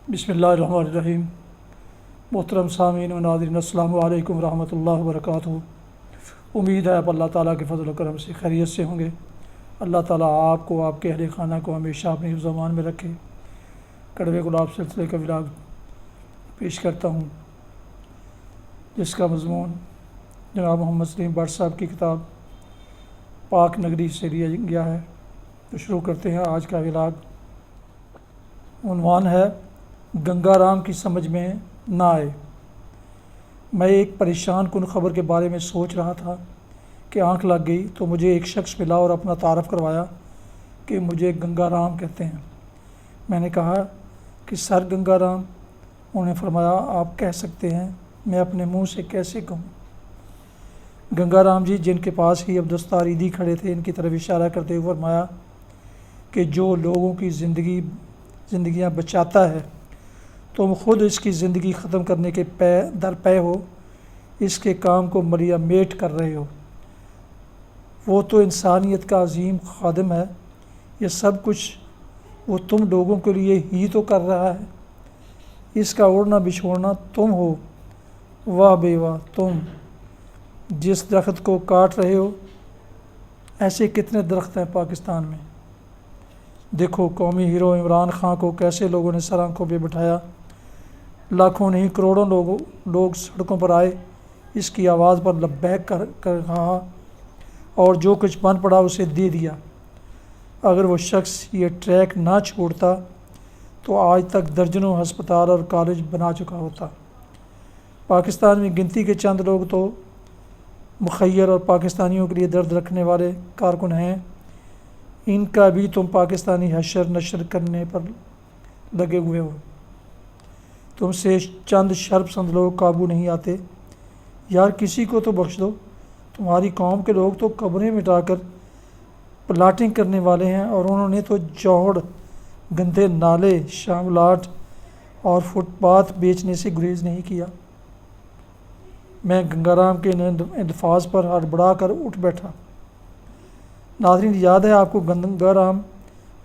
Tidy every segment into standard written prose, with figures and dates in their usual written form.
بسم اللہ الرحمن الرحیم۔ محترم سامعین و ناظرین، السلام علیکم ورحمۃ اللہ وبرکاتہ۔ امید ہے آپ اللہ تعالیٰ کے فضل و کرم سے خیریت سے ہوں گے۔ اللہ تعالیٰ آپ کو، آپ کے اہل خانہ کو ہمیشہ اپنی حفظ و امان میں رکھے۔ کڑوے گلاب سلسلے کا ولاگ پیش کرتا ہوں، جس کا مضمون جناب محمد سلیم بٹ صاحب کی کتاب پاک نگری سے لیا گیا ہے۔ تو شروع کرتے ہیں آج کا ولاگ۔ عنوان ہے گنگا رام کی سمجھ میں نہ آئے۔ میں ایک پریشان کن خبر کے بارے میں سوچ رہا تھا کہ آنکھ لگ گئی تو مجھے ایک شخص ملا اور اپنا تعارف کروایا کہ مجھے گنگا رام کہتے ہیں۔ میں نے کہا کہ سر گنگا رام؟ انہوں نے فرمایا آپ کہہ سکتے ہیں، میں اپنے منہ سے کیسے کہوں؟ گنگا رام جی، جن کے پاس ہی عبدالستار ایدھی کھڑے تھے، ان کی طرف اشارہ کرتے ہوئے فرمایا کہ جو لوگوں کی زندگیاں بچاتا ہے، تم خود اس کی زندگی ختم کرنے کے در پے ہو، اس کے کام کو ملیا میٹ کر رہے ہو۔ وہ تو انسانیت کا عظیم خادم ہے، یہ سب کچھ وہ تم لوگوں کے لیے ہی تو کر رہا ہے۔ اس کا اڑنا بچھوڑنا تم ہو۔ واہ بے واہ، تم جس درخت کو کاٹ رہے ہو، ایسے کتنے درخت ہیں پاکستان میں؟ دیکھو قومی ہیرو عمران خان کو کیسے لوگوں نے سر آنکھوں پہ بٹھایا، لاکھوں نہیں کروڑوں لوگ سڑکوں پر آئے، اس کی آواز پر لبیک کر کہا اور جو کچھ بن پڑا اسے دے دیا۔ اگر وہ شخص یہ ٹریک نہ چھوڑتا تو آج تک درجنوں ہسپتال اور کالج بنا چکا ہوتا۔ پاکستان میں گنتی کے چند لوگ تو مخیر اور پاکستانیوں کے لیے درد رکھنے والے کارکن ہیں، ان کا بھی تم پاکستانی حشر نشر کرنے پر لگے ہوئے ہو۔ تم سے چند شرم پسند لوگ قابو نہیں آتے۔ یار کسی کو تو بخش دو۔ تمہاری قوم کے لوگ تو قبریں مٹا کر پلاٹنگ کرنے والے ہیں، اور انہوں نے تو جوہڑ، گندے نالے، شاملات اور فٹ پاتھ بیچنے سے گریز نہیں کیا۔ میں گنگا رام کے الفاظ پر ہڑبڑا کر اٹھ بیٹھا۔ ناظرین، یاد ہے آپ کو گنگا رام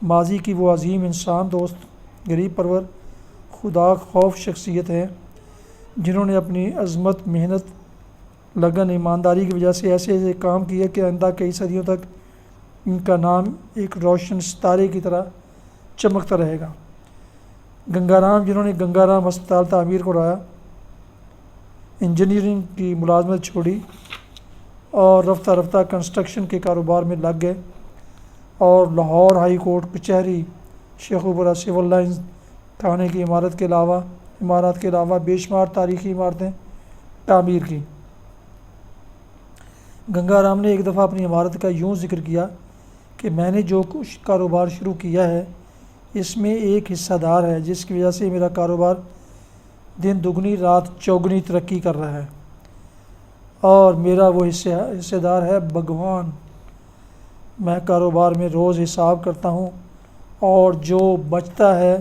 ماضی کی وہ عظیم انسان دوست، غریب پرور، خدا خوف شخصیت ہے، جنہوں نے اپنی عظمت، محنت، لگن، ایمانداری کی وجہ سے ایسے کام کیے کہ آئندہ کئی صدیوں تک ان کا نام ایک روشن ستارے کی طرح چمکتا رہے گا۔ گنگا رام، جنہوں نے گنگا رام ہسپتال تعمیر کرایا، انجینئرنگ کی ملازمت چھوڑی اور رفتہ رفتہ کنسٹرکشن کے کاروبار میں لگ گئے، اور لاہور ہائی کورٹ کچہری، شیخوپورہ سول لائنز تھانے کی عمارات کے علاوہ بے شمار تاریخی عمارتیں تعمیر کی۔ گنگا رام نے ایک دفعہ اپنی عمارت کا یوں ذکر کیا کہ میں نے جو کچھ کاروبار شروع کیا ہے، اس میں ایک حصہ دار ہے جس کی وجہ سے میرا کاروبار دن دگنی رات چوگنی ترقی کر رہا ہے، اور میرا وہ حصہ دار ہے بھگوان۔ میں کاروبار میں روز حساب کرتا ہوں، اور جو بچتا ہے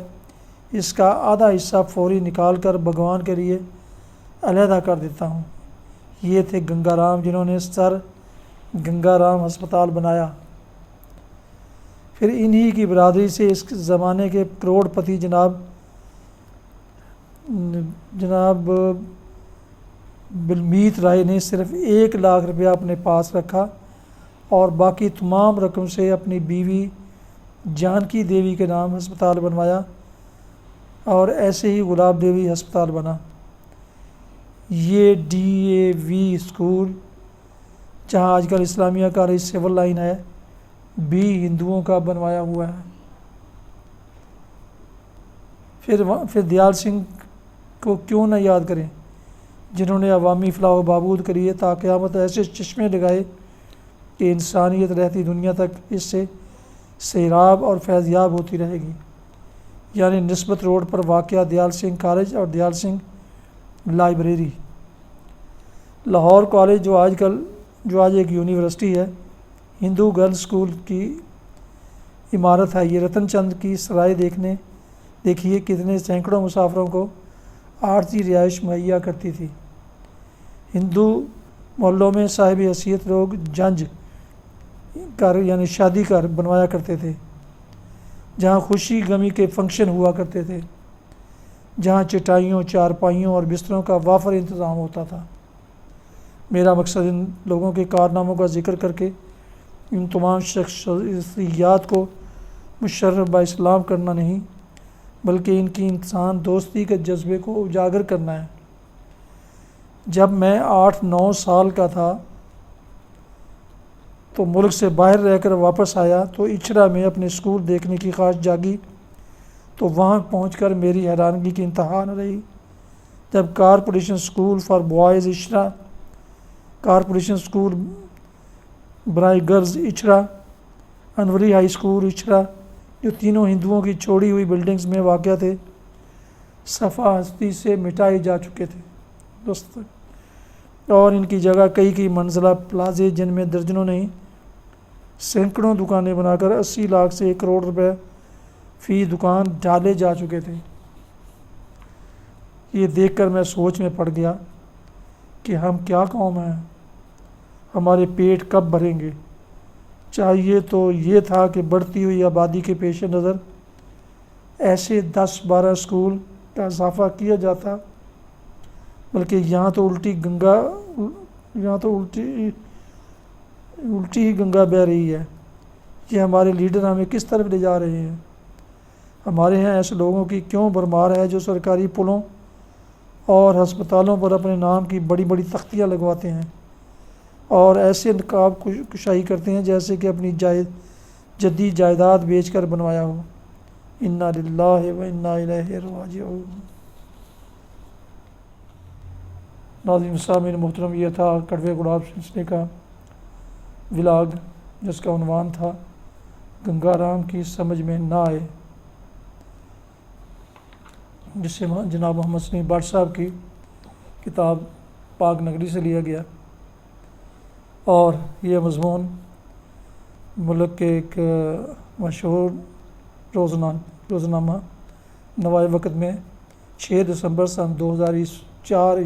اس کا آدھا حصہ فوری نکال کر بھگوان کے لیے علیحدہ کر دیتا ہوں۔ یہ تھے گنگا رام، جنہوں نے سر گنگا رام ہسپتال بنایا۔ پھر انہی کی برادری سے اس زمانے کے کروڑ پتی جناب بلمیت رائے نے صرف 1,00,000 روپیہ اپنے پاس رکھا، اور باقی تمام رقم سے اپنی بیوی جانکی دیوی کے نام ہسپتال بنوایا، اور ایسے ہی گلاب دیوی ہسپتال بنا۔ یہ DAV اسکول، جہاں آج کل اسلامیہ کالج سول لائن ہے، بھی ہندوؤں کا بنوایا ہوا ہے۔ پھر دیال سنگھ کو کیوں نہ یاد کریں، جنہوں نے عوامی فلاح و بہبود کے لیے تا قیامت ایسے چشمے لگائے کہ انسانیت رہتی دنیا تک اس سے سیراب اور فیضیاب ہوتی رہے گی۔ یعنی نسبت روڈ پر واقع دیال سنگھ کالج اور دیال سنگھ لائبریری۔ لاہور کالج جو آج ایک یونیورسٹی ہے، ہندو گرلز اسکول کی عمارت ہے۔ یہ رتن چند کی سرائے دیکھیے کتنے سینکڑوں مسافروں کو عارضی رہائش مہیا کرتی تھی۔ ہندو محلوں میں صاحب حیثیت لوگ جنج گھر یعنی شادی گھر بنوایا کرتے تھے، جہاں خوشی غمی کے فنکشن ہوا کرتے تھے۔ جہاں چٹائیوں، چارپائیوں اور بستروں کا وافر انتظام ہوتا تھا۔ میرا مقصد ان لوگوں کے کارناموں کا ذکر کر کے ان تمام شخصیات کو مشرف با اسلام کرنا نہیں، بلکہ ان کی انسان دوستی کے جذبے کو اجاگر کرنا ہے۔ جب میں 8-9 سال کا تھا تو ملک سے باہر رہ کر واپس آیا تو اچھرا میں اپنے اسکول دیکھنے کی خواہش جاگی، تو وہاں پہنچ کر میری حیرانگی کی انتہا نہ رہی جب corporation school for boys Ichhra, corporation school برائے girls Ichhra, Anwari high school Ichhra, جو تینوں ہندوؤں کی چھوڑی ہوئی بلڈنگز میں واقع تھے، صفحہ ہستی سے مٹائے جا چکے تھے اور ان کی جگہ کئی منزلہ پلازے جن میں درجنوں نہیں سینکڑوں دکانیں بنا کر 80 لاکھ سے 1 کروڑ روپے فی دکان ڈالے جا چکے تھے۔ یہ دیکھ کر میں سوچ میں پڑ گیا کہ ہم کیا قوم ہیں، ہمارے پیٹ کب بھریں گے۔ چاہیے تو یہ تھا کہ بڑھتی ہوئی آبادی کے پیش نظر ایسے 10-12 اسکول کا اضافہ کیا جاتا، بلکہ یہاں تو الٹی ہی گنگا بہہ رہی ہے۔ یہ ہمارے لیڈر ہمیں کس طرف لے جا رہے ہیں؟ ہمارے ہاں ایسے لوگوں کی کیوں بھرمار ہے جو سرکاری پلوں اور ہسپتالوں پر اپنے نام کی بڑی بڑی تختیاں لگواتے ہیں اور ایسے نقاب کشائی کرتے ہیں جیسے کہ اپنی جدید جائیداد بیچ کر بنوایا ہو۔ انا للہ و انا الیہ راجعون۔ ناظرین سامعین محترم، یہ تھا کڑوے گلاب سلسلے کا ولاگ جس کا عنوان تھا گنگا رام کی سمجھ میں نہ آئے، جسے جناب محمد سلیم بٹ صاحب کی کتاب پاک نگری سے لیا گیا، اور یہ مضمون ملک کے ایک مشہور روزنامہ نوائے وقت میں 6 دسمبر سن 2004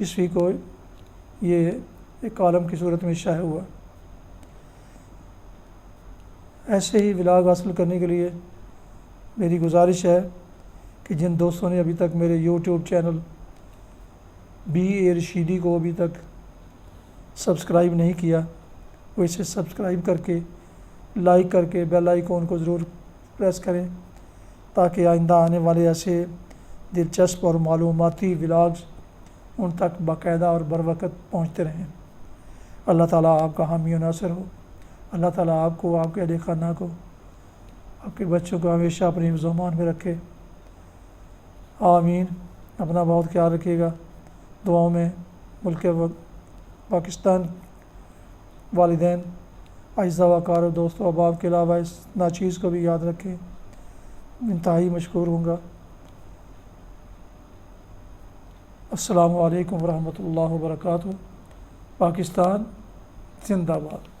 عیسوی کو یہ ایک کالم کی صورت میں شائع ہوا۔ ایسے ہی ولاگ حاصل کرنے کے لیے میری گزارش ہے کہ جن دوستوں نے ابھی تک میرے یوٹیوب چینل BA رشیدی کو ابھی تک سبسکرائب نہیں کیا، وہ اسے سبسکرائب کر کے لائک کر کے بیل آئیکن کو ضرور پریس کریں تاکہ آئندہ آنے والے ایسے دلچسپ اور معلوماتی ولاگز ان تک باقاعدہ اور بروقت پہنچتے رہیں۔ اللہ تعالیٰ آپ کا حامی و ناصر ہو۔ اللہ تعالیٰ آپ کو، آپ کے اہل خانہ کو، آپ کے بچوں کو ہمیشہ اپنی حفظ و امان میں رکھے، آمین۔ اپنا بہت خیال رکھیے گا، دعاؤں میں ملک پاکستان، والدین، اعزہ وقار دوست و احباب کے علاوہ اس ناچیز کو بھی یاد رکھیں، انتہائی مشکور ہوں گا۔ السلام علیکم ورحمۃ اللہ وبرکاتہ۔ پاکستان زندہ باد۔